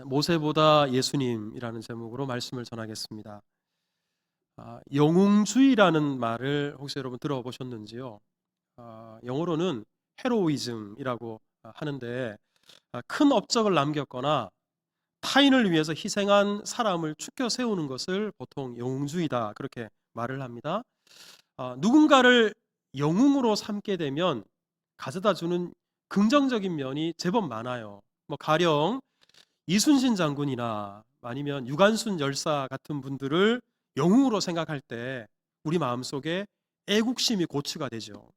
모세보다 예수님이라는 제목으로 말씀을 전하겠습니다. 영웅주의라는 말을 혹시 여러분 들어보셨는지요? 영어로는 헤로이즘이라고 하는데, 큰 업적을 남겼거나 타인을 위해서 희생한 사람을 추켜 세우는 것을 보통 영웅주의다 그렇게 말을 합니다. 누군가를 영웅으로 삼게 되면 가져다 주는 긍정적인 면이 제법 많아요. 가령 이순신 장군이나 아니면 유관순 열사 같은 분들을 영웅으로 생각할 때 우리 마음속에 애국심이 고취가 되죠.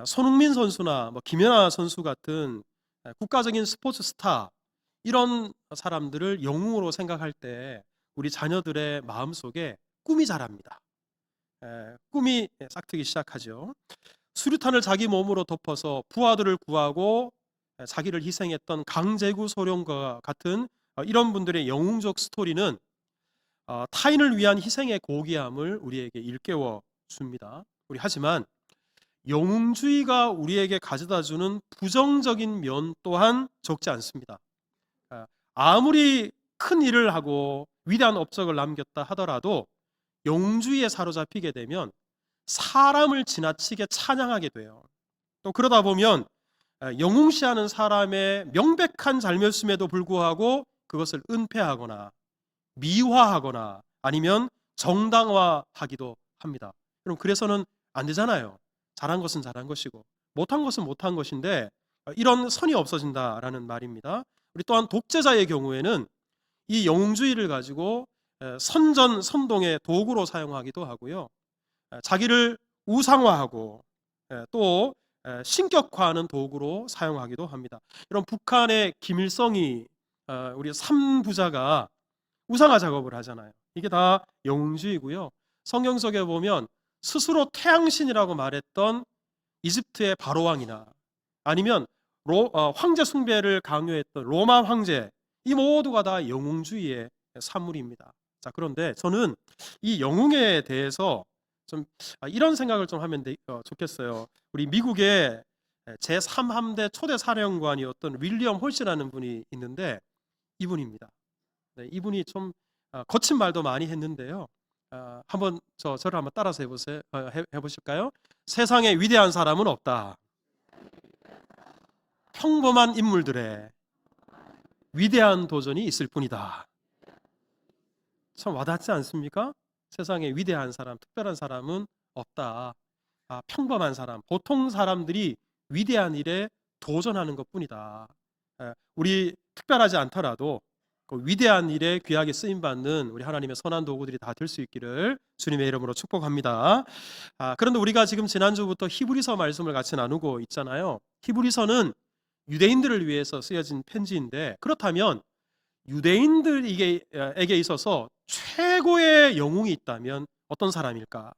손흥민 선수나 김연아 선수 같은 국가적인 스포츠 스타, 이런 사람들을 영웅으로 생각할 때 우리 자녀들의 마음속에 꿈이 자랍니다. 꿈이 싹트기 시작하죠. 수류탄을 자기 몸으로 덮어서 부하들을 구하고 자기를 희생했던 강제구 소령과 같은 이런 분들의 영웅적 스토리는 타인을 위한 희생의 고귀함을 우리에게 일깨워 줍니다. 하지만 영웅주의가 우리에게 가져다주는 부정적인 면 또한 적지 않습니다. 아무리 큰 일을 하고 위대한 업적을 남겼다 하더라도 영웅주의에 사로잡히게 되면 사람을 지나치게 찬양하게 돼요. 또 그러다 보면 영웅시하는 사람의 명백한 잘못임에도 불구하고 그것을 은폐하거나 미화하거나 아니면 정당화하기도 합니다. 여러분, 그래서는 안 되잖아요. 잘한 것은 잘한 것이고 못한 것은 못한 것인데 이런 선이 없어진다라는 말입니다. 우리 또한 독재자의 경우에는 이 영웅주의를 가지고 선동의 도구로 사용하기도 하고요. 자기를 우상화하고 또 신격화하는 도구로 사용하기도 합니다. 이런 북한의 김일성이 우리 3부자가 우상화 작업을 하잖아요. 이게 다 영웅주의고요. 성경 속에 보면 스스로 태양신이라고 말했던 이집트의 바로왕이나 아니면 황제 숭배를 강요했던 로마 황제, 이 모두가 다 영웅주의의 산물입니다. 자, 그런데 저는 이 영웅에 대해서 좀 이런 생각을 좀 하면 좋겠어요. 우리 미국의 제3함대 초대 사령관이었던 윌리엄 홀시라는 분이 있는데 이분입니다. 네, 이분이 좀 거친 말도 많이 했는데요. 한번 저를 한번 따라서 해보실까요? 세상에 위대한 사람은 없다. 평범한 인물들의 위대한 도전이 있을 뿐이다. 참 와닿지 않습니까? 세상에 위대한 사람, 특별한 사람은 없다. 평범한 사람, 보통 사람들이 위대한 일에 도전하는 것뿐이다. 우리 특별하지 않더라도 그 위대한 일에 귀하게 쓰임받는 우리 하나님의 선한 도구들이 다 될 수 있기를 주님의 이름으로 축복합니다. 그런데 우리가 지금 지난주부터 히브리서 말씀을 같이 나누고 있잖아요. 히브리서는 유대인들을 위해서 쓰여진 편지인데, 그렇다면 유대인들에게 있어서 최고의 영웅이 있다면 어떤 사람일까?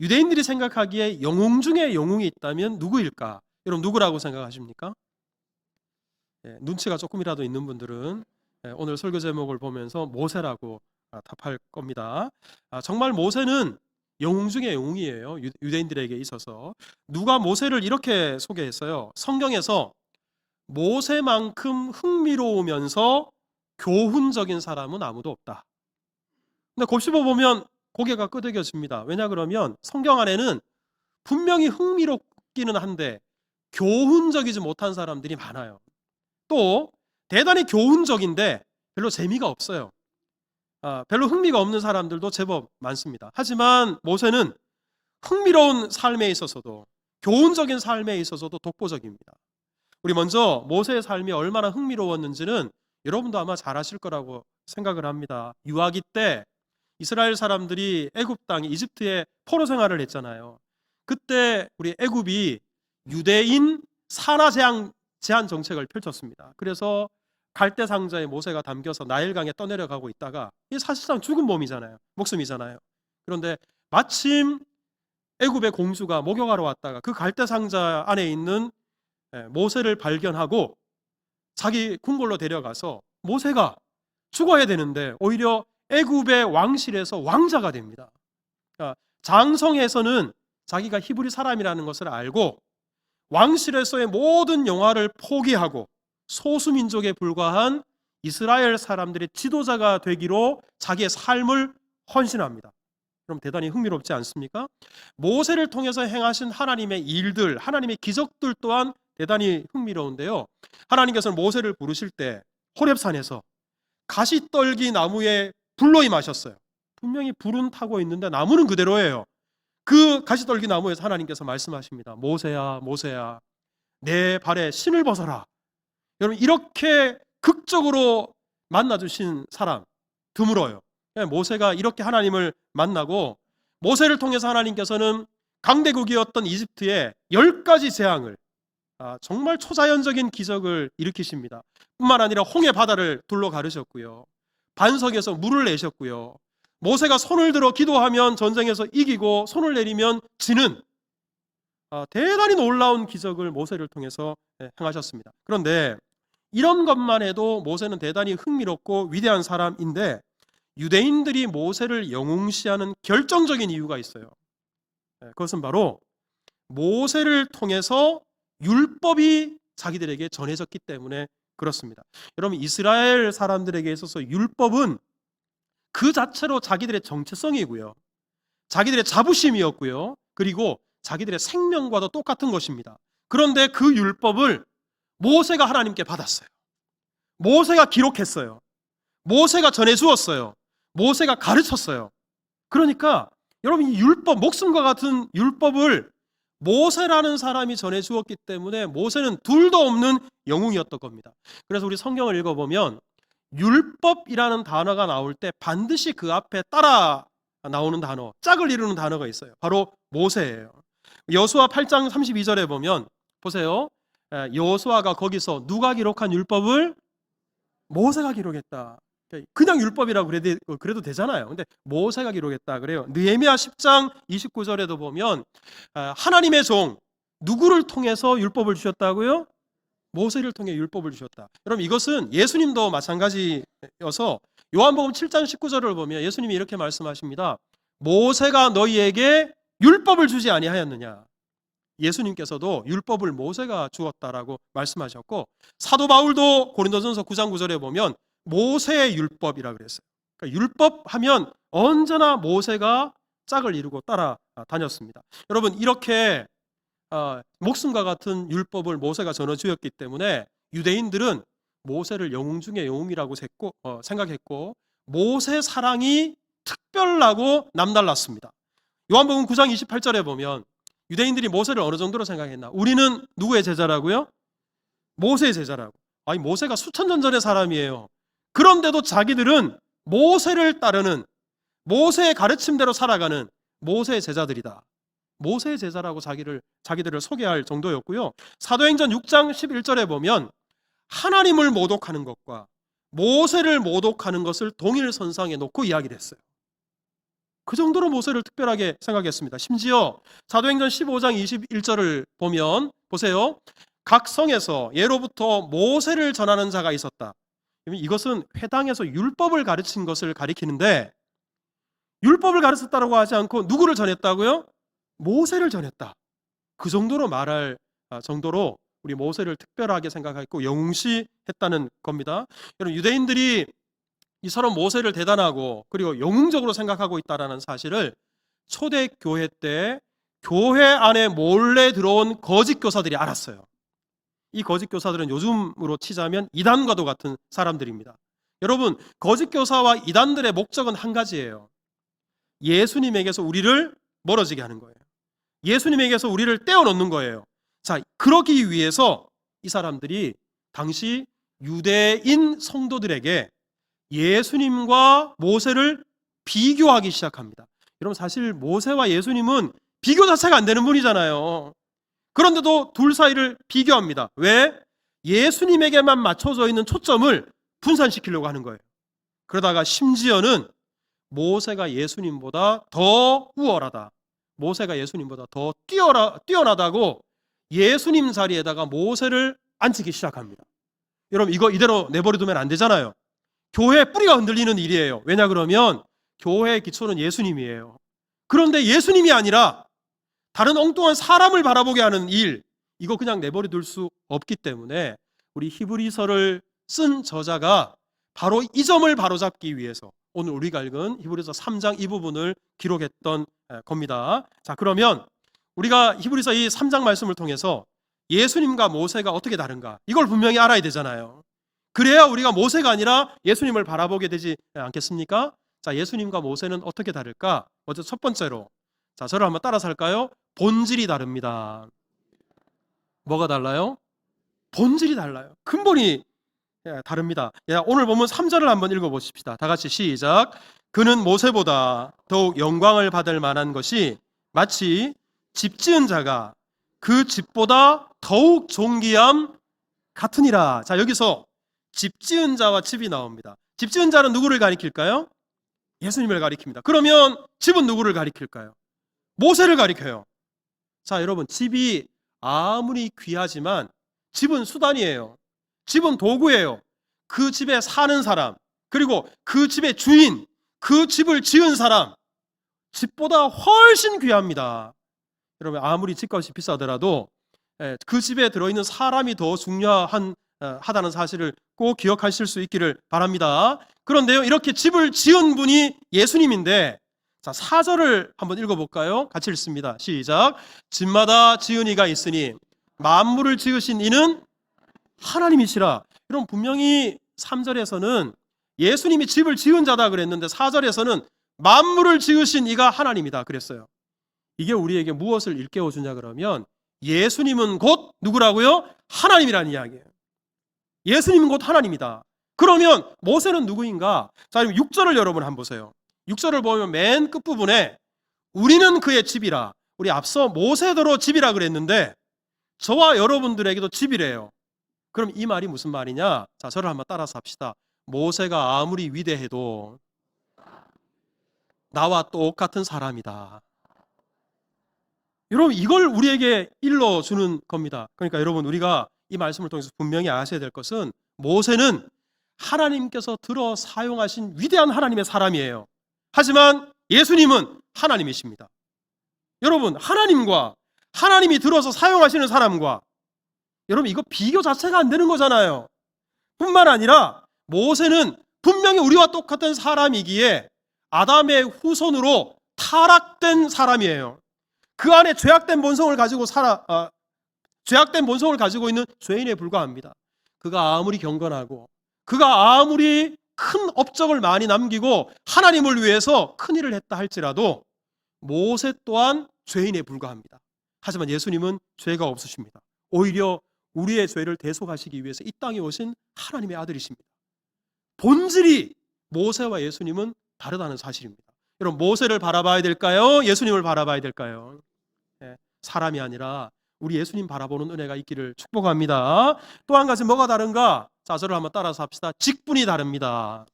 유대인들이 생각하기에 영웅 중에 영웅이 있다면 누구일까? 여러분, 누구라고 생각하십니까? 눈치가 조금이라도 있는 분들은 오늘 설교 제목을 보면서 모세라고 답할 겁니다. 정말 모세는 영웅 중에 영웅이에요. 유대인들에게 있어서. 누가 모세를 이렇게 소개했어요. 성경에서 모세만큼 흥미로우면서 교훈적인 사람은 아무도 없다. 근데 곱씹어 보면 고개가 끄덕여집니다. 왜냐 그러면 성경 안에는 분명히 흥미롭기는 한데 교훈적이지 못한 사람들이 많아요. 또 대단히 교훈적인데 별로 재미가 없어요. 별로 흥미가 없는 사람들도 제법 많습니다. 하지만 모세는 흥미로운 삶에 있어서도 교훈적인 삶에 있어서도 독보적입니다. 우리 먼저 모세의 삶이 얼마나 흥미로웠는지는 여러분도 아마 잘 아실 거라고 생각을 합니다. 유아기 때 이스라엘 사람들이 애굽 땅 이집트에 포로 생활을 했잖아요. 그때 우리 애굽이 유대인 산하 제한 정책을 펼쳤습니다. 그래서 갈대 상자에 모세가 담겨서 나일강에 떠내려가고 있다가 이게 사실상 죽은 몸이잖아요. 목숨이잖아요. 그런데 마침 애굽의 공주가 목욕하러 왔다가 그 갈대 상자 안에 있는 모세를 발견하고 자기 궁궐로 데려가서 모세가 죽어야 되는데 오히려 애굽의 왕실에서 왕자가 됩니다. 장성에서는 자기가 히브리 사람이라는 것을 알고 왕실에서의 모든 영화를 포기하고 소수민족에 불과한 이스라엘 사람들의 지도자가 되기로 자기의 삶을 헌신합니다. 그럼 대단히 흥미롭지 않습니까? 모세를 통해서 행하신 하나님의 일들, 하나님의 기적들 또한 대단히 흥미로운데요. 하나님께서는 모세를 부르실 때 호렙산에서 가시떨기 나무에 불로 임하셨어요. 분명히 불은 타고 있는데 나무는 그대로예요. 그 가시떨기 나무에서 하나님께서 말씀하십니다. 모세야, 모세야, 내 발에 신을 벗어라. 여러분, 이렇게 극적으로 만나주신 사람 드물어요. 모세가 이렇게 하나님을 만나고, 모세를 통해서 하나님께서는 강대국이었던 이집트에 10가지 재앙을, 정말 초자연적인 기적을 일으키십니다. 뿐만 아니라 홍해 바다를 둘러 가르셨고요, 반석에서 물을 내셨고요, 모세가 손을 들어 기도하면 전쟁에서 이기고 손을 내리면 지는 대단히 놀라운 기적을 모세를 통해서 행하셨습니다. 그런데 이런 것만 해도 모세는 대단히 흥미롭고 위대한 사람인데, 유대인들이 모세를 영웅시하는 결정적인 이유가 있어요. 그것은 바로 모세를 통해서 율법이 자기들에게 전해졌기 때문에 그렇습니다. 여러분, 이스라엘 사람들에게 있어서 율법은 그 자체로 자기들의 정체성이고요, 자기들의 자부심이었고요, 그리고 자기들의 생명과도 똑같은 것입니다. 그런데 그 율법을 모세가 하나님께 받았어요. 모세가 기록했어요. 모세가 전해주었어요. 모세가 가르쳤어요. 그러니까 여러분, 이 율법, 목숨과 같은 율법을 모세라는 사람이 전해주었기 때문에 모세는 둘도 없는 영웅이었던 겁니다. 그래서 우리 성경을 읽어보면 율법이라는 단어가 나올 때 반드시 그 앞에 따라 나오는 단어, 짝을 이루는 단어가 있어요. 바로 모세예요. 여호수아 8장 32절에 보면 보세요. 여호수아가 거기서 누가 기록한 율법을? 모세가 기록했다. 그냥 율법이라고 그래도 되잖아요. 근데 모세가 기록했다 그래요. 느헤미야 10장 29절에도 보면 하나님의 종 누구를 통해서 율법을 주셨다고요? 모세를 통해 율법을 주셨다. 여러분, 이것은 예수님도 마찬가지여서 요한복음 7장 19절을 보면 예수님이 이렇게 말씀하십니다. 모세가 너희에게 율법을 주지 아니하였느냐. 예수님께서도 율법을 모세가 주었다라고 말씀하셨고, 사도 바울도 고린도전서 9장 9절에 보면 모세의 율법이라 그랬어요. 그러니까 율법하면 언제나 모세가 짝을 이루고 따라 다녔습니다. 여러분, 이렇게 목숨과 같은 율법을 모세가 전해주었기 때문에 유대인들은 모세를 영웅 중에 영웅이라고 생각했고, 모세 사랑이 특별하고 남달랐습니다. 요한복음 9장 28절에 보면 유대인들이 모세를 어느 정도로 생각했나? 우리는 누구의 제자라고요? 모세의 제자라고. 아니, 모세가 수천 년 전의 사람이에요. 그런데도 자기들은 모세를 따르는, 모세의 가르침대로 살아가는 모세의 제자들이다. 모세의 제자라고 자기들을 소개할 정도였고요. 사도행전 6장 11절에 보면 하나님을 모독하는 것과 모세를 모독하는 것을 동일 선상에 놓고 이야기를 했어요. 그 정도로 모세를 특별하게 생각했습니다. 심지어 사도행전 15장 21절을 보면 보세요. 각 성에서 예로부터 모세를 전하는 자가 있었다. 이것은 회당에서 율법을 가르친 것을 가리키는데, 율법을 가르쳤다고 하지 않고 누구를 전했다고요? 모세를 전했다. 그 정도로 말할 정도로 우리 모세를 특별하게 생각했고 영웅시했다는 겁니다. 여러분, 유대인들이 이처럼 모세를 대단하고 그리고 영웅적으로 생각하고 있다는 사실을 초대교회 때 교회 안에 몰래 들어온 거짓 교사들이 알았어요. 이 거짓 교사들은 요즘으로 치자면 이단과도 같은 사람들입니다. 여러분, 거짓 교사와 이단들의 목적은 한 가지예요. 예수님에게서 우리를 멀어지게 하는 거예요. 예수님에게서 우리를 떼어놓는 거예요. 자, 그러기 위해서 이 사람들이 당시 유대인 성도들에게 예수님과 모세를 비교하기 시작합니다. 여러분, 사실 모세와 예수님은 비교 자체가 안 되는 분이잖아요. 그런데도 둘 사이를 비교합니다. 왜? 예수님에게만 맞춰져 있는 초점을 분산시키려고 하는 거예요. 그러다가 심지어는 모세가 예수님보다 더 우월하다, 모세가 예수님보다 더 뛰어나다고 예수님 자리에다가 모세를 앉히기 시작합니다. 여러분, 이거 이대로 내버려두면 안 되잖아요. 교회의 뿌리가 흔들리는 일이에요. 왜냐 그러면 교회의 기초는 예수님이에요. 그런데 예수님이 아니라 다른 엉뚱한 사람을 바라보게 하는 일, 이거 그냥 내버려둘 수 없기 때문에 우리 히브리서를 쓴 저자가 바로 이 점을 바로잡기 위해서 오늘 우리가 읽은 히브리서 3장 이 부분을 기록했던 겁니다. 자, 그러면 우리가 히브리서 이 3장 말씀을 통해서 예수님과 모세가 어떻게 다른가, 이걸 분명히 알아야 되잖아요. 그래야 우리가 모세가 아니라 예수님을 바라보게 되지 않겠습니까? 자, 예수님과 모세는 어떻게 다를까? 먼저 첫 번째로, 자, 저를 한번 따라서 할까요? 본질이 다릅니다. 뭐가 달라요? 본질이 달라요. 근본이 다릅니다. 오늘 본문 3절을 한번 읽어보십시다. 다 같이 시작. 그는 모세보다 더욱 영광을 받을 만한 것이 마치 집 지은 자가 그 집보다 더욱 존귀함 같으니라. 자, 여기서 집 지은 자와 집이 나옵니다. 집 지은 자는 누구를 가리킬까요? 예수님을 가리킵니다. 그러면 집은 누구를 가리킬까요? 모세를 가리켜요. 자, 여러분, 집이 아무리 귀하지만 집은 수단이에요. 집은 도구예요. 그 집에 사는 사람, 그리고 그 집의 주인, 그 집을 지은 사람, 집보다 훨씬 귀합니다. 여러분, 아무리 집값이 비싸더라도 그 집에 들어있는 사람이 더 중요하다는 사실을 꼭 기억하실 수 있기를 바랍니다. 그런데요, 이렇게 집을 지은 분이 예수님인데, 자, 4절을 한번 읽어볼까요? 같이 읽습니다. 시작. 집마다 지은 이가 있으니 만물을 지으신 이는 하나님이시라. 여러분, 분명히 3절에서는 예수님이 집을 지은 자다 그랬는데 4절에서는 만물을 지으신 이가 하나님이다 그랬어요. 이게 우리에게 무엇을 일깨워 주냐 그러면 예수님은 곧 누구라고요? 하나님이라는 이야기예요. 예수님은 곧 하나님이다. 그러면 모세는 누구인가? 자, 6절을 여러분 한번 보세요. 6절을 보면 맨 끝부분에 우리는 그의 집이라. 우리 앞서 모세더러 집이라 그랬는데 저와 여러분들에게도 집이래요. 그럼 이 말이 무슨 말이냐? 자, 저를 한번 따라서 합시다. 모세가 아무리 위대해도 나와 똑같은 사람이다. 여러분, 이걸 우리에게 일러주는 겁니다. 그러니까 여러분, 우리가 이 말씀을 통해서 분명히 아셔야 될 것은 모세는 하나님께서 들어 사용하신 위대한 하나님의 사람이에요. 하지만 예수님은 하나님이십니다. 여러분, 하나님과 하나님이 들어서 사용하시는 사람과, 여러분, 이거 비교 자체가 안 되는 거잖아요. 뿐만 아니라 모세는 분명히 우리와 똑같은 사람이기에 아담의 후손으로 타락된 사람이에요. 그 안에 죄악된 본성을 가지고 죄악된 본성을 가지고 있는 죄인에 불과합니다. 그가 아무리 경건하고 그가 아무리 큰 업적을 많이 남기고 하나님을 위해서 큰 일을 했다 할지라도 모세 또한 죄인에 불과합니다. 하지만 예수님은 죄가 없으십니다. 오히려 우리의 죄를 대속하시기 위해서 이 땅에 오신 하나님의 아들이십니다. 본질이 모세와 예수님은 다르다는 사실입니다. 여러분, 모세를 바라봐야 될까요? 예수님을 바라봐야 될까요? 사람이 아니라 우리 예수님 바라보는 은혜가 있기를 축복합니다. 또 한 가지 뭐가 다른가? 자, 저를 한번 따라서 합시다. 직분이 다릅니다.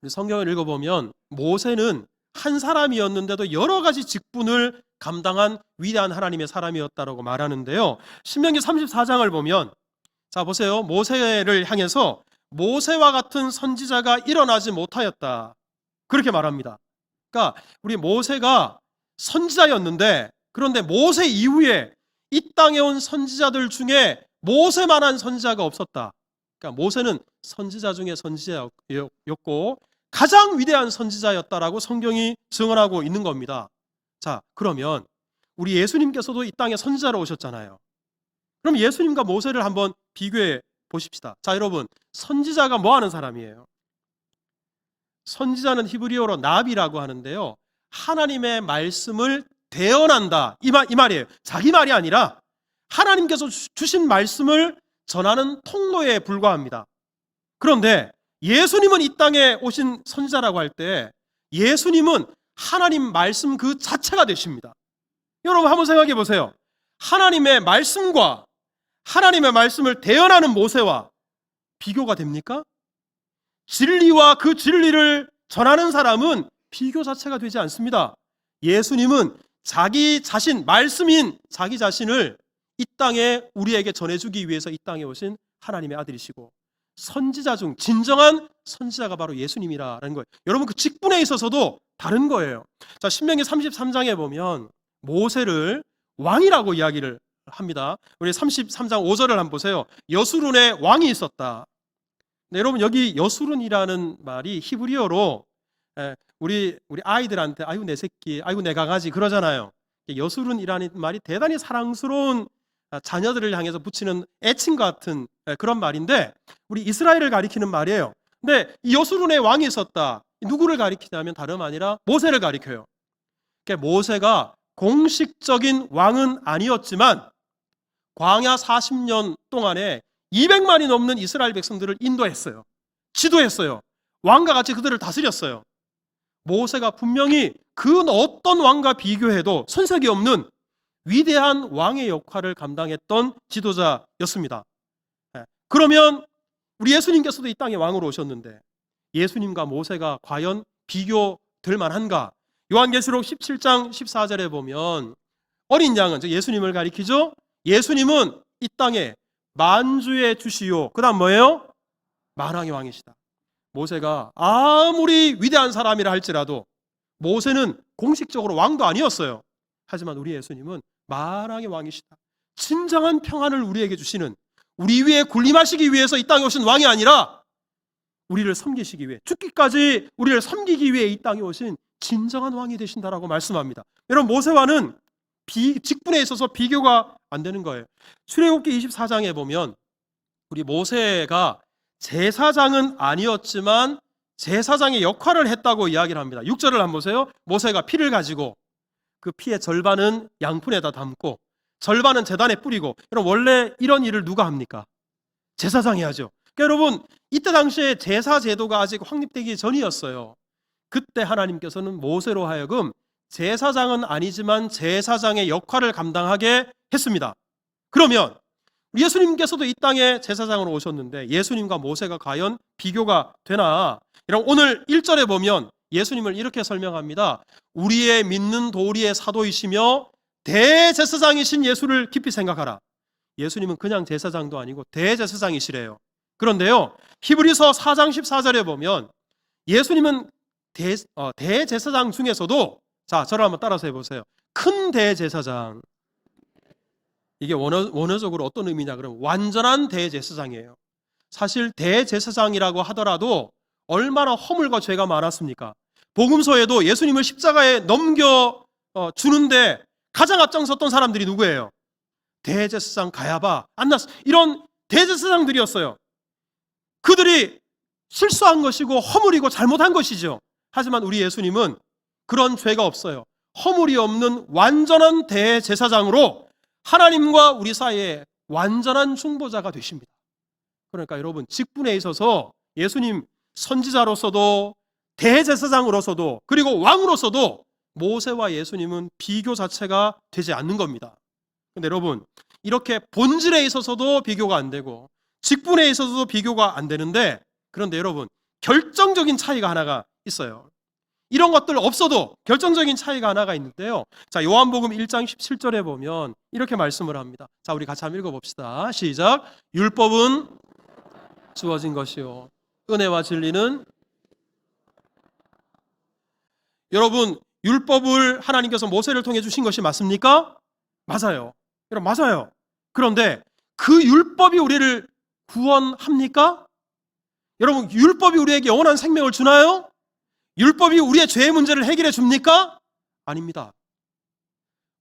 우리 성경을 읽어보면 모세는 한 사람이었는데도 여러 가지 직분을 감당한 위대한 하나님의 사람이었다라고 말하는데요. 신명기 34장을 보면, 자, 보세요. 모세를 향해서 모세와 같은 선지자가 일어나지 못하였다, 그렇게 말합니다. 그러니까 우리 모세가 선지자였는데, 그런데 모세 이후에 이 땅에 온 선지자들 중에 모세만한 선지자가 없었다. 그러니까 모세는 선지자 중에 선지자였고 가장 위대한 선지자였다라고 성경이 증언하고 있는 겁니다. 자, 그러면 우리 예수님께서도 이 땅에 선지자로 오셨잖아요. 그럼 예수님과 모세를 한번 비교해 보십시다. 자, 여러분, 선지자가 뭐 하는 사람이에요? 선지자는 히브리어로 나비라고 하는데요, 하나님의 말씀을 대언한다, 이 말이에요. 자기 말이 아니라 하나님께서 주신 말씀을 전하는 통로에 불과합니다. 그런데 예수님은 이 땅에 오신 선지자라고 할 때 예수님은 하나님 말씀 그 자체가 되십니다. 여러분, 한번 생각해 보세요. 하나님의 말씀과 하나님의 말씀을 대언하는 모세와 비교가 됩니까? 진리와 그 진리를 전하는 사람은 비교 자체가 되지 않습니다. 예수님은 자기 자신, 말씀인 자기 자신을 이 땅에 우리에게 전해주기 위해서 이 땅에 오신 하나님의 아들이시고, 선지자 중 진정한 선지자가 바로 예수님이라는 거예요. 여러분, 그 직분에 있어서도 다른 거예요. 자, 신명기 33장에 보면 모세를 왕이라고 이야기를 합니다. 우리 33장 5절을 한번 보세요. 여수론에 왕이 있었다. 네, 여러분 여기 여수룬이라는 말이 히브리어로 우리 아이들한테 아이고 내 새끼, 아이고 내 강아지 그러잖아요. 여수룬이라는 말이 대단히 사랑스러운 자녀들을 향해서 붙이는 애칭 같은 그런 말인데 우리 이스라엘을 가리키는 말이에요. 근데 이 여수룬에 왕이 있었다. 누구를 가리키냐면 다름 아니라 모세를 가리켜요. 그러니까 모세가 공식적인 왕은 아니었지만 광야 40년 동안에 200만이 넘는 이스라엘 백성들을 인도했어요. 지도했어요. 왕과 같이 그들을 다스렸어요. 모세가 분명히 그 어떤 왕과 비교해도 손색이 없는 위대한 왕의 역할을 감당했던 지도자였습니다. 그러면 우리 예수님께서도 이 땅에 왕으로 오셨는데 예수님과 모세가 과연 비교될 만한가? 요한계시록 17장 14절에 보면 어린 양은, 즉 예수님을 가리키죠. 예수님은 이 땅에 만주의 주시요, 그 다음 뭐예요? 만왕의 왕이시다. 모세가 아무리 위대한 사람이라 할지라도 모세는 공식적으로 왕도 아니었어요. 하지만 우리 예수님은 만왕의 왕이시다. 진정한 평안을 우리에게 주시는, 우리 위에 군림하시기 위해서 이 땅에 오신 왕이 아니라 우리를 섬기시기 위해, 죽기까지 우리를 섬기기 위해 이 땅에 오신 진정한 왕이 되신다라고 말씀합니다. 여러분, 모세와는 직분에 있어서 비교가 안 되는 거예요. 출애굽기 24장에 보면 우리 모세가 제사장은 아니었지만 제사장의 역할을 했다고 이야기를 합니다. 6절을 한번 보세요. 모세가 피를 가지고 그 피의 절반은 양푼에다 담고 절반은 제단에 뿌리고. 여러분, 원래 이런 일을 누가 합니까? 제사장이 하죠. 그러니까 여러분, 이때 당시에 제사 제도가 아직 확립되기 전이었어요. 그때 하나님께서는 모세로 하여금 제사장은 아니지만 제사장의 역할을 감당하게 했습니다. 그러면 예수님께서도 이 땅에 제사장으로 오셨는데 예수님과 모세가 과연 비교가 되나? 여러분, 오늘 1절에 보면 예수님을 이렇게 설명합니다. 우리의 믿는 도리의 사도이시며 대제사장이신 예수를 깊이 생각하라. 예수님은 그냥 제사장도 아니고 대제사장이시래요. 그런데요, 히브리서 4장 14절에 보면 예수님은 대제사장 중에서도, 자, 저를 한번 따라서 해보세요. 큰 대제사장. 이게 원어적으로 어떤 의미냐 그러면 완전한 대제사장이에요. 사실 대제사장이라고 하더라도 얼마나 허물과 죄가 많았습니까? 복음서에도 예수님을 십자가에 넘겨 주는데 가장 앞장섰던 사람들이 누구예요? 대제사장 가야바, 안나스, 이런 대제사장들이었어요. 그들이 실수한 것이고 허물이고 잘못한 것이죠. 하지만 우리 예수님은 그런 죄가 없어요. 허물이 없는 완전한 대제사장으로 하나님과 우리 사이에 완전한 중보자가 되십니다. 그러니까 여러분, 직분에 있어서 예수님 선지자로서도 대제사장으로서도 그리고 왕으로서도 모세와 예수님은 비교 자체가 되지 않는 겁니다. 근데 여러분, 이렇게 본질에 있어서도 비교가 안 되고 직분에 있어서도 비교가 안 되는데, 그런데 여러분, 결정적인 차이가 하나가 있어요. 이런 것들 없어도 결정적인 차이가 하나가 있는데요. 자, 요한복음 1장 17절에 보면 이렇게 말씀을 합니다. 자, 우리 같이 한번 읽어봅시다. 시작. 율법은 주어진 것이요 은혜와 진리는. 여러분, 율법을 하나님께서 모세를 통해 주신 것이 맞습니까? 맞아요. 여러분, 맞아요. 그런데 그 율법이 우리를 구원합니까? 여러분, 율법이 우리에게 영원한 생명을 주나요? 율법이 우리의 죄의 문제를 해결해 줍니까? 아닙니다.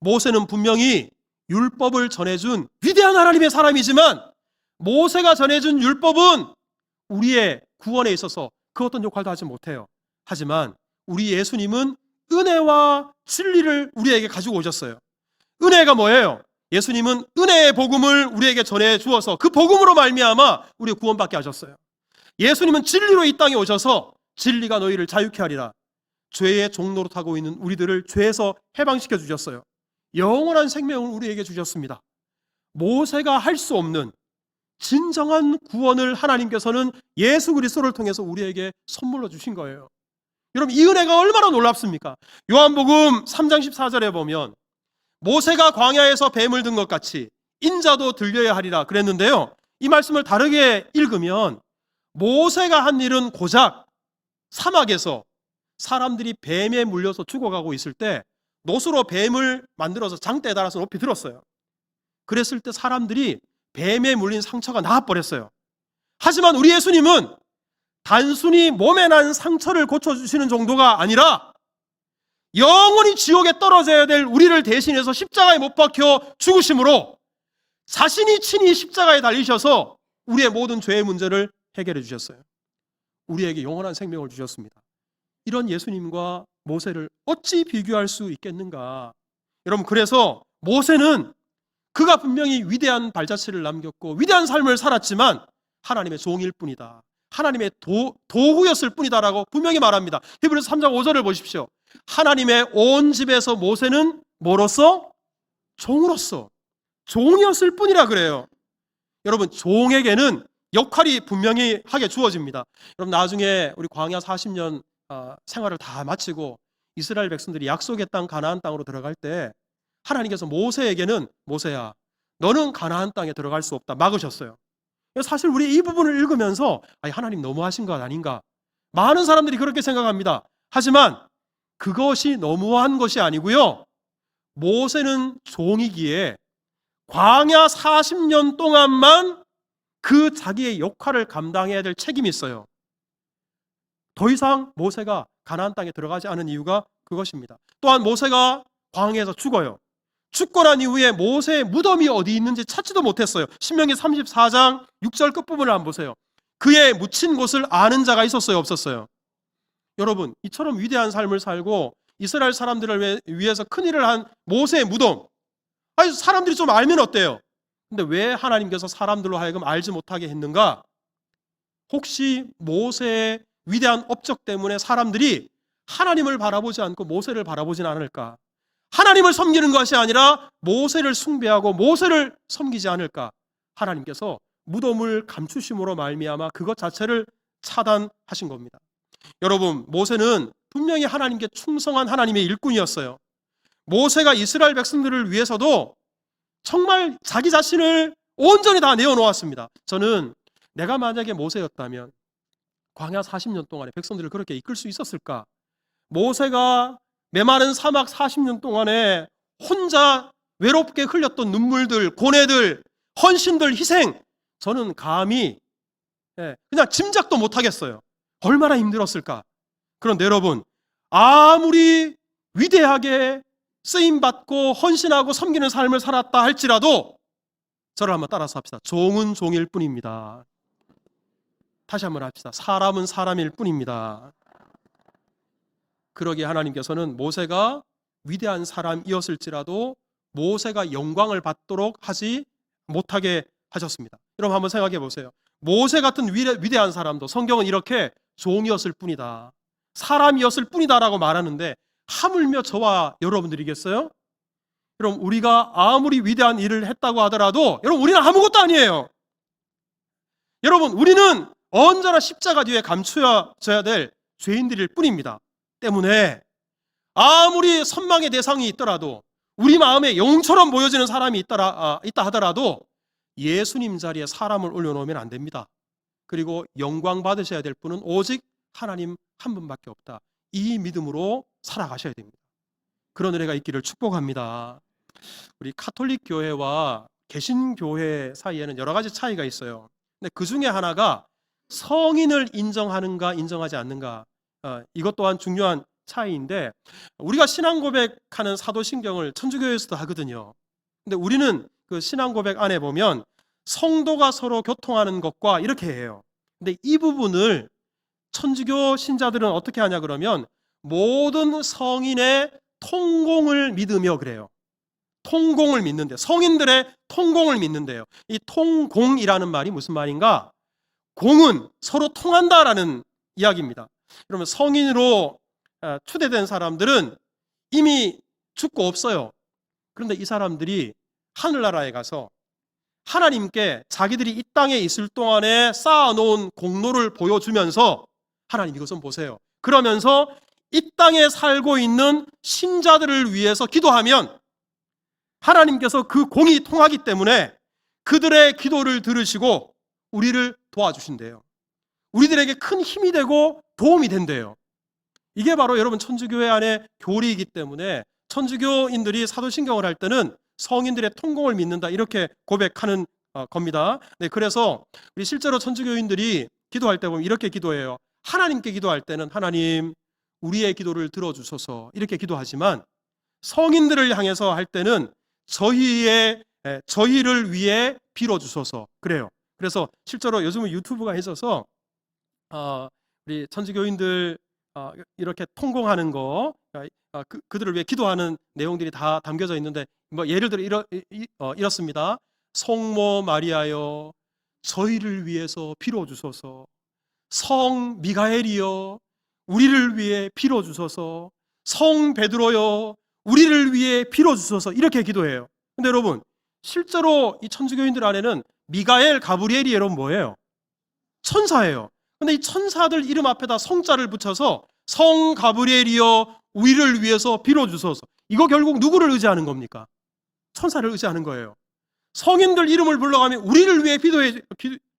모세는 분명히 율법을 전해준 위대한 하나님의 사람이지만 모세가 전해준 율법은 우리의 구원에 있어서 그 어떤 역할도 하지 못해요. 하지만 우리 예수님은 은혜와 진리를 우리에게 가지고 오셨어요. 은혜가 뭐예요? 예수님은 은혜의 복음을 우리에게 전해 주어서 그 복음으로 말미암아 우리 구원받게 하셨어요. 예수님은 진리로 이 땅에 오셔서 진리가 너희를 자유케 하리라. 죄의 종노릇하고 있는 우리들을 죄에서 해방시켜 주셨어요. 영원한 생명을 우리에게 주셨습니다. 모세가 할 수 없는 진정한 구원을 하나님께서는 예수 그리스도를 통해서 우리에게 선물로 주신 거예요. 여러분, 이 은혜가 얼마나 놀랍습니까? 요한복음 3장 14절에 보면 모세가 광야에서 뱀을 든 것 같이 인자도 들려야 하리라 그랬는데요, 이 말씀을 다르게 읽으면 모세가 한 일은 고작 사막에서 사람들이 뱀에 물려서 죽어가고 있을 때 노수로 뱀을 만들어서 장대에 달아서 높이 들었어요. 그랬을 때 사람들이 뱀에 물린 상처가 나아버렸어요. 하지만 우리 예수님은 단순히 몸에 난 상처를 고쳐주시는 정도가 아니라 영원히 지옥에 떨어져야 될 우리를 대신해서 십자가에 못 박혀 죽으심으로 자신이 친히 십자가에 달리셔서 우리의 모든 죄의 문제를 해결해 주셨어요. 우리에게 영원한 생명을 주셨습니다. 이런 예수님과 모세를 어찌 비교할 수 있겠는가? 여러분, 그래서 모세는 그가 분명히 위대한 발자취를 남겼고 위대한 삶을 살았지만 하나님의 종일 뿐이다, 하나님의 도구였을 뿐이다라고 분명히 말합니다. 히브리서 3장 5절을 보십시오. 하나님의 온 집에서 모세는 뭐로서? 종으로서, 종이었을 뿐이라 그래요. 여러분, 종에게는 역할이 분명히 하게 주어집니다. 여러분, 나중에 우리 광야 40년 생활을 다 마치고 이스라엘 백성들이 약속의 땅 가나안 땅으로 들어갈 때 하나님께서 모세에게는 모세야, 너는 가나안 땅에 들어갈 수 없다 막으셨어요. 사실 우리 이 부분을 읽으면서 하나님 너무하신 것 아닌가, 많은 사람들이 그렇게 생각합니다. 하지만 그것이 너무한 것이 아니고요, 모세는 종이기에 광야 40년 동안만 그 자기의 역할을 감당해야 될 책임이 있어요. 더 이상 모세가 가나안 땅에 들어가지 않은 이유가 그것입니다. 또한 모세가 광야에서 죽어요. 죽고 난 이후에 모세의 무덤이 어디 있는지 찾지도 못했어요. 신명기 34장 6절 끝부분을 한번 보세요. 그의 묻힌 곳을 아는 자가 있었어요, 없었어요? 여러분, 이처럼 위대한 삶을 살고 이스라엘 사람들을 위해서 큰일을 한 모세의 무덤, 사람들이 좀 알면 어때요? 근데 왜 하나님께서 사람들로 하여금 알지 못하게 했는가? 혹시 모세의 위대한 업적 때문에 사람들이 하나님을 바라보지 않고 모세를 바라보진 않을까? 하나님을 섬기는 것이 아니라 모세를 숭배하고 모세를 섬기지 않을까? 하나님께서 무덤을 감추심으로 말미암아 그것 자체를 차단하신 겁니다. 여러분, 모세는 분명히 하나님께 충성한 하나님의 일꾼이었어요. 모세가 이스라엘 백성들을 위해서도 정말 자기 자신을 온전히 다 내어놓았습니다. 저는 내가 만약에 모세였다면 광야 40년 동안에 백성들을 그렇게 이끌 수 있었을까? 모세가 메마른 사막 40년 동안에 혼자 외롭게 흘렸던 눈물들, 고뇌들, 헌신들, 희생, 저는 감히 그냥 짐작도 못하겠어요. 얼마나 힘들었을까? 그런데 여러분, 아무리 위대하게 쓰임받고 헌신하고 섬기는 삶을 살았다 할지라도 저를 한번 따라서 합시다. 종은 종일 뿐입니다. 다시 한번 합시다. 사람은 사람일 뿐입니다. 그러기에 하나님께서는 모세가 위대한 사람이었을지라도 모세가 영광을 받도록 하지 못하게 하셨습니다. 여러분, 한번 생각해 보세요. 모세 같은 위대한 사람도 성경은 이렇게 종이었을 뿐이다, 사람이었을 뿐이다라고 말하는데 하물며 저와 여러분들이겠어요? 여러분, 우리가 아무리 위대한 일을 했다고 하더라도 여러분, 우리는 아무것도 아니에요. 여러분, 우리는 언제나 십자가 뒤에 감추어져야 될 죄인들일 뿐입니다. 때문에 아무리 선망의 대상이 있더라도, 우리 마음에 영웅처럼 보여지는 사람이 있다 하더라도 예수님 자리에 사람을 올려놓으면 안 됩니다. 그리고 영광 받으셔야 될 분은 오직 하나님 한 분밖에 없다, 이 믿음으로 살아가셔야 됩니다. 그런 은혜가 있기를 축복합니다. 우리 카톨릭 교회와 개신교회 사이에는 여러 가지 차이가 있어요. 근데 그 중에 하나가 성인을 인정하는가 인정하지 않는가, 이것 또한 중요한 차이인데, 우리가 신앙 고백하는 사도신경을 천주교에서도 하거든요. 근데 우리는 그 신앙 고백 안에 보면 성도가 서로 교통하는 것과 이렇게 해요. 근데 이 부분을 천주교 신자들은 어떻게 하냐 그러면 모든 성인의 통공을 믿으며 그래요. 통공을 믿는데, 성인들의 통공을 믿는데요. 이 통공이라는 말이 무슨 말인가? 공은 서로 통한다라는 이야기입니다. 그러면 성인으로 추대된 사람들은 이미 죽고 없어요. 그런데 이 사람들이 하늘나라에 가서 하나님께 자기들이 이 땅에 있을 동안에 쌓아놓은 공로를 보여주면서, 하나님 이것 좀 보세요, 그러면서 이 땅에 살고 있는 신자들을 위해서 기도하면 하나님께서 그 공이 통하기 때문에 그들의 기도를 들으시고 우리를 도와주신대요. 우리들에게 큰 힘이 되고 도움이 된대요. 이게 바로 여러분 천주교회 안에 교리이기 때문에 천주교인들이 사도신경을 할 때는 성인들의 통공을 믿는다, 이렇게 고백하는 겁니다. 네, 그래서 우리 실제로 천주교인들이 기도할 때 보면 이렇게 기도해요. 하나님께 기도할 때는 하나님 우리의 기도를 들어주소서 이렇게 기도하지만 성인들을 향해서 할 때는 저희를 위해 빌어주소서 그래요. 그래서 실제로 요즘은 유튜브가 있어서 우리 천주교인들 이렇게 통공하는 거 그들을 위해 기도하는 내용들이 다 담겨져 있는데 뭐 예를 들어 이렇습니다. 성모 마리아여 저희를 위해서 빌어주소서. 성 미가엘이여 우리를 위해 빌어주소서. 성 베드로여 우리를 위해 빌어주소서. 이렇게 기도해요. 근데 여러분 실제로 이 천주교인들 안에는 미가엘, 가브리엘이 여러분 뭐예요? 천사예요. 근데 이 천사들 이름 앞에다 성자를 붙여서 성 가브리엘이여 우리를 위해서 빌어주소서. 이거 결국 누구를 의지하는 겁니까? 천사를 의지하는 거예요. 성인들 이름을 불러가며 우리를 위해 기도해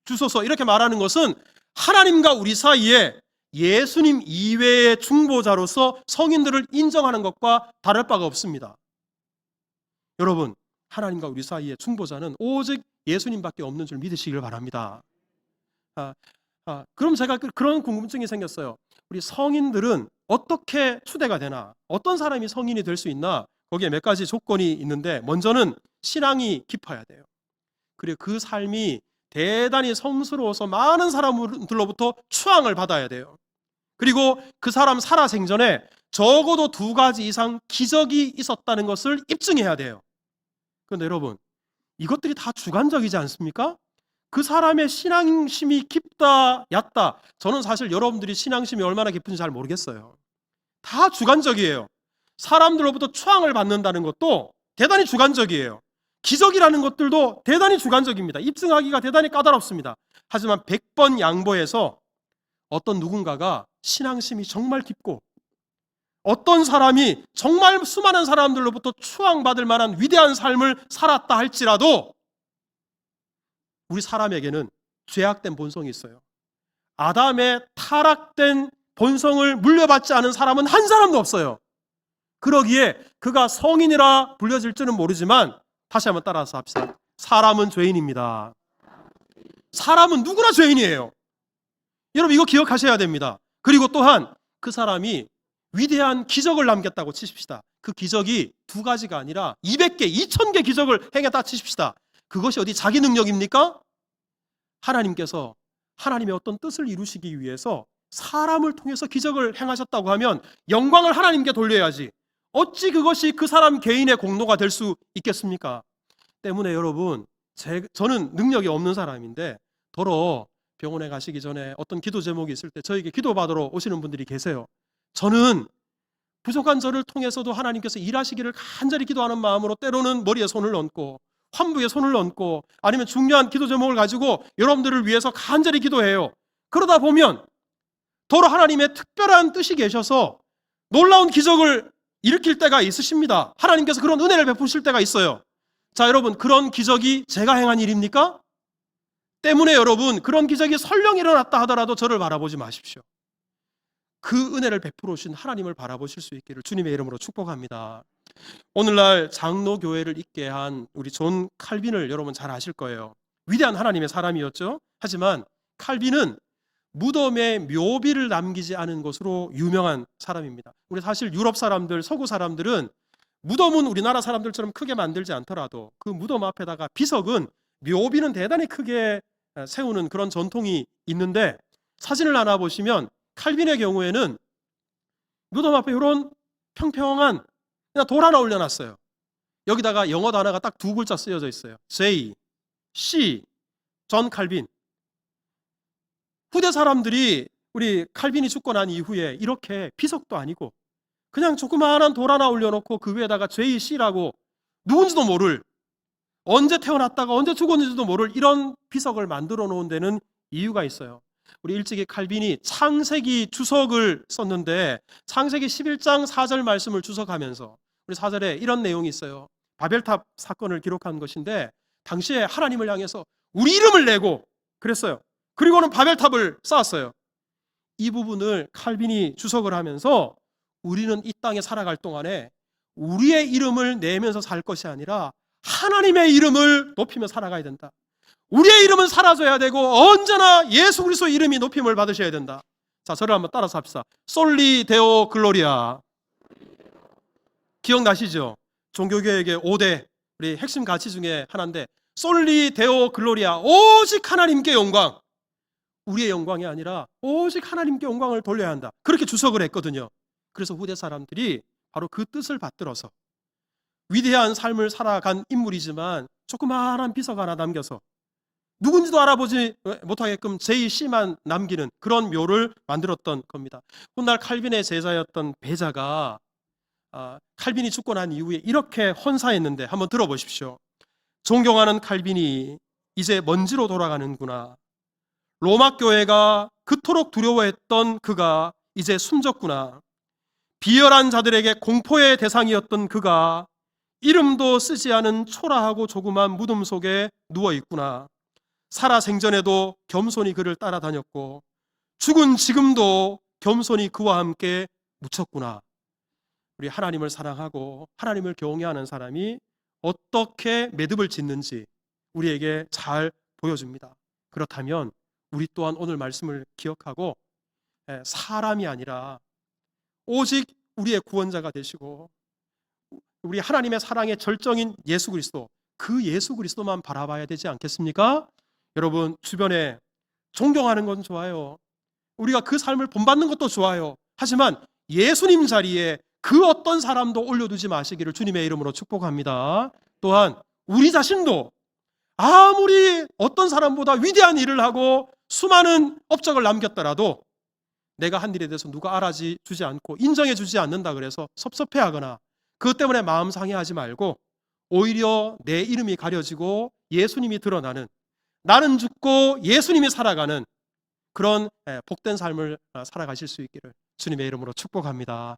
주소서 이렇게 말하는 것은 하나님과 우리 사이에 예수님 이외의 중보자로서 성인들을 인정하는 것과 다를 바가 없습니다. 여러분 하나님과 우리 사이의 중보자는 오직 예수님밖에 없는 줄 믿으시길 바랍니다. 그럼 제가 그런 궁금증이 생겼어요. 우리 성인들은 어떻게 추대가 되나? 어떤 사람이 성인이 될 수 있나? 거기에 몇 가지 조건이 있는데 먼저는 신앙이 깊어야 돼요. 그리고 그 삶이 대단히 성스러워서 많은 사람들로부터 추앙을 받아야 돼요. 그리고 그 사람 살아생전에 적어도 2가지 이상 기적이 있었다는 것을 입증해야 돼요. 그런데 여러분 이것들이 다 주관적이지 않습니까? 그 사람의 신앙심이 깊다 얕다 저는 사실 여러분들이 신앙심이 얼마나 깊은지 잘 모르겠어요. 다 주관적이에요. 사람들로부터 추앙을 받는다는 것도 대단히 주관적이에요. 기적이라는 것들도 대단히 주관적입니다. 입증하기가 대단히 까다롭습니다. 하지만 100번 양보해서 어떤 누군가가 신앙심이 정말 깊고 어떤 사람이 정말 수많은 사람들로부터 추앙받을 만한 위대한 삶을 살았다 할지라도 우리 사람에게는 죄악된 본성이 있어요. 아담의 타락된 본성을 물려받지 않은 사람은 한 사람도 없어요. 그러기에 그가 성인이라 불려질지는 모르지만 다시 한번 따라서 합시다. 사람은 죄인입니다. 사람은 누구나 죄인이에요. 여러분 이거 기억하셔야 됩니다. 그리고 또한 그 사람이 위대한 기적을 남겼다고 치십시다. 그 기적이 2가지가 아니라 200개, 2000개 기적을 행했다 치십시다. 그것이 어디 자기 능력입니까? 하나님께서 하나님의 어떤 뜻을 이루시기 위해서 사람을 통해서 기적을 행하셨다고 하면 영광을 하나님께 돌려야지 어찌 그것이 그 사람 개인의 공로가 될 수 있겠습니까? 때문에 여러분 저는 능력이 없는 사람인데 더러 병원에 가시기 전에 어떤 기도 제목이 있을 때 저에게 기도받으러 오시는 분들이 계세요. 저는 부족한 저를 통해서도 하나님께서 일하시기를 간절히 기도하는 마음으로 때로는 머리에 손을 얹고 환부에 손을 얹고 아니면 중요한 기도 제목을 가지고 여러분들을 위해서 간절히 기도해요. 그러다 보면 더러 하나님의 특별한 뜻이 계셔서 놀라운 기적을 일으킬 때가 있으십니다. 하나님께서 그런 은혜를 베푸실 때가 있어요. 자, 여러분 그런 기적이 제가 행한 일입니까? 때문에 여러분 그런 기적이 설령 일어났다 하더라도 저를 바라보지 마십시오. 그 은혜를 베풀어 주신 하나님을 바라보실 수 있기를 주님의 이름으로 축복합니다. 오늘날 장로교회를 잇게 한 우리 존 칼빈을 여러분 잘 아실 거예요. 위대한 하나님의 사람이었죠. 하지만 칼빈은 무덤에 묘비를 남기지 않은 것으로 유명한 사람입니다. 우리 사실 유럽 사람들, 서구 사람들은 무덤은 우리나라 사람들처럼 크게 만들지 않더라도 그 무덤 앞에다가 비석은 묘비는 대단히 크게 세우는 그런 전통이 있는데 사진을 하나 보시면 칼빈의 경우에는 무덤 앞에 이런 평평한 그냥 돌 하나 올려놨어요. 여기다가 영어 단어가 딱 2글자 쓰여져 있어요. J, C, 존 칼빈. 후대 사람들이 우리 칼빈이 죽고 난 이후에 이렇게 비석도 아니고 그냥 조그마한 돌 하나 올려놓고 그 위에다가 JC라고 누군지도 모를 언제 태어났다가 언제 죽었는지도 모를 이런 비석을 만들어 놓은 데는 이유가 있어요. 우리 일찍이 칼빈이 창세기 주석을 썼는데 창세기 11장 4절 말씀을 주석하면서 우리 4절에 이런 내용이 있어요. 바벨탑 사건을 기록한 것인데 당시에 하나님을 향해서 우리 이름을 내고 그랬어요. 그리고는 바벨탑을 쌓았어요. 이 부분을 칼빈이 주석을 하면서 우리는 이 땅에 살아갈 동안에 우리의 이름을 내면서 살 것이 아니라 하나님의 이름을 높이며 살아가야 된다. 우리의 이름은 사라져야 되고 언제나 예수 그리스도 이름이 높임을 받으셔야 된다. 자, 저를 한번 따라서 합시다. 솔리 데오 글로리아. 기억나시죠? 종교개혁의 5대 우리 핵심 가치 중에 하나인데, 솔리 데오 글로리아, 오직 하나님께 영광. 우리의 영광이 아니라 오직 하나님께 영광을 돌려야 한다. 그렇게 주석을 했거든요. 그래서 후대 사람들이 바로 그 뜻을 받들어서 위대한 삶을 살아간 인물이지만 조그마한 비석 하나 남겨서 누군지도 알아보지 못하게끔 JC만 남기는 그런 묘를 만들었던 겁니다. 훗날 칼빈의 제자였던 베자가 칼빈이 죽고 난 이후에 이렇게 헌사했는데 한번 들어보십시오. 존경하는 칼빈이 이제 먼지로 돌아가는구나. 로마 교회가 그토록 두려워했던 그가 이제 숨졌구나. 비열한 자들에게 공포의 대상이었던 그가 이름도 쓰지 않은 초라하고 조그만 무덤 속에 누워있구나. 살아생전에도 겸손히 그를 따라다녔고 죽은 지금도 겸손히 그와 함께 묻혔구나. 우리 하나님을 사랑하고 하나님을 경외하는 사람이 어떻게 매듭을 짓는지 우리에게 잘 보여줍니다. 그렇다면 우리 또한 오늘 말씀을 기억하고 사람이 아니라 오직 우리의 구원자가 되시고 우리 하나님의 사랑의 절정인 예수 그리스도, 그 예수 그리스도만 바라봐야 되지 않겠습니까? 여러분, 주변에 존경하는 건 좋아요. 우리가 그 삶을 본받는 것도 좋아요. 하지만 예수님 자리에 그 어떤 사람도 올려두지 마시기를 주님의 이름으로 축복합니다. 또한 우리 자신도 아무리 어떤 사람보다 위대한 일을 하고 수많은 업적을 남겼더라도 내가 한 일에 대해서 누가 알아주지 않고 인정해주지 않는다 그래서 섭섭해하거나 그것 때문에 마음 상해하지 말고 오히려 내 이름이 가려지고 예수님이 드러나는, 나는 죽고 예수님이 살아가는 그런 복된 삶을 살아가실 수 있기를 주님의 이름으로 축복합니다.